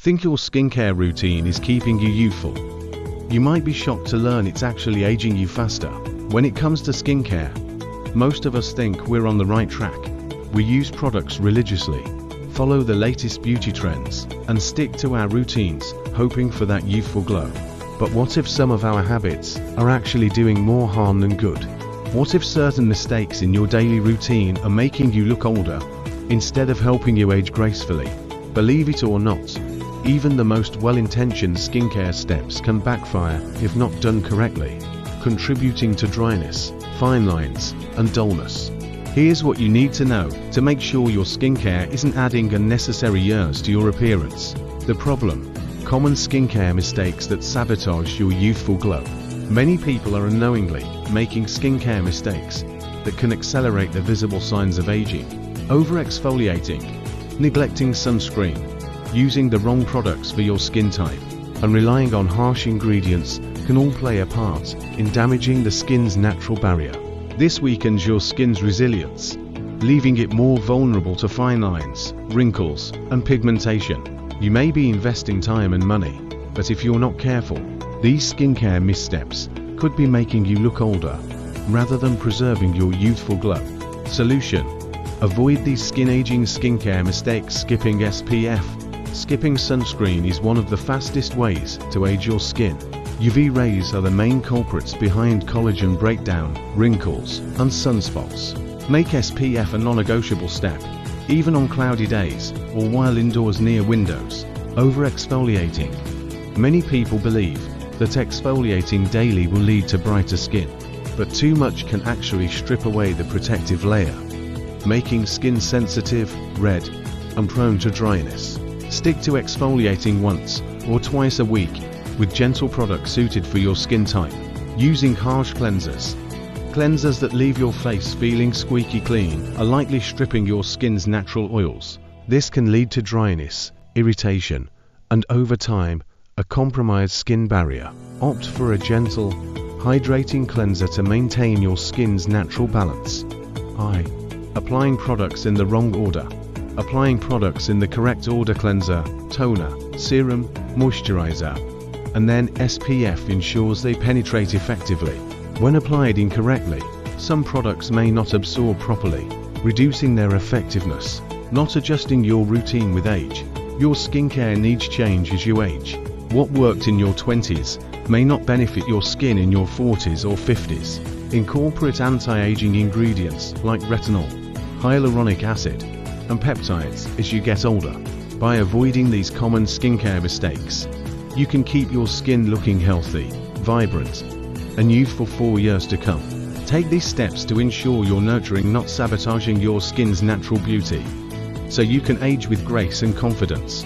Think your skincare routine is keeping you youthful? You might be shocked to learn it's actually aging you faster. When it comes to skincare, most of us think we're on the right track. We use products religiously, follow the latest beauty trends, and stick to our routines, hoping for that youthful glow. But what if some of our habits are actually doing more harm than good? What if certain mistakes in your daily routine are making you look older, instead of helping you age gracefully? Believe it or not, even the most well-intentioned skincare steps can backfire if not done correctly, contributing to dryness, fine lines, and dullness. Here's what you need to know to make sure your skincare isn't adding unnecessary years to your appearance. The problem: common skincare mistakes that sabotage your youthful glow. Many people are unknowingly making skincare mistakes that can accelerate the visible signs of aging. Over-exfoliating, neglecting sunscreen, using the wrong products for your skin type, and relying on harsh ingredients can all play a part in damaging the skin's natural barrier. This weakens your skin's resilience, leaving it more vulnerable to fine lines, wrinkles, and pigmentation. You may be investing time and money, but if you're not careful, these skincare missteps could be making you look older, rather than preserving your youthful glow. Solution: avoid these skin-aging skincare mistakes. Skipping SPF. Skipping sunscreen is one of the fastest ways to age your skin. UV rays are the main culprits behind collagen breakdown, wrinkles, and sunspots. Make SPF a non-negotiable step, even on cloudy days or while indoors near windows. Over-exfoliating. Many people believe that exfoliating daily will lead to brighter skin, but too much can actually strip away the protective layer, making skin sensitive, red, and prone to dryness. Stick to exfoliating once or twice a week with gentle products suited for your skin type. Using harsh cleansers. Cleansers that leave your face feeling squeaky clean are likely stripping your skin's natural oils. This can lead to dryness, irritation, and over time, a compromised skin barrier. Opt for a gentle, hydrating cleanser to maintain your skin's natural balance. Applying products in the wrong order. Applying products in the correct order: cleanser, toner, serum, moisturizer, and then SPF ensures they penetrate effectively. When applied incorrectly, some products may not absorb properly, reducing their effectiveness. Not adjusting your routine with age. Your skincare needs change as you age. What worked in your 20s may not benefit your skin in your 40s or 50s. Incorporate anti-aging ingredients like retinol, hyaluronic acid, and peptides as you get older. By avoiding these common skincare mistakes, you can keep your skin looking healthy, vibrant, and youthful for years to come. Take these steps to ensure you're nurturing, not sabotaging your skin's natural beauty, so you can age with grace and confidence.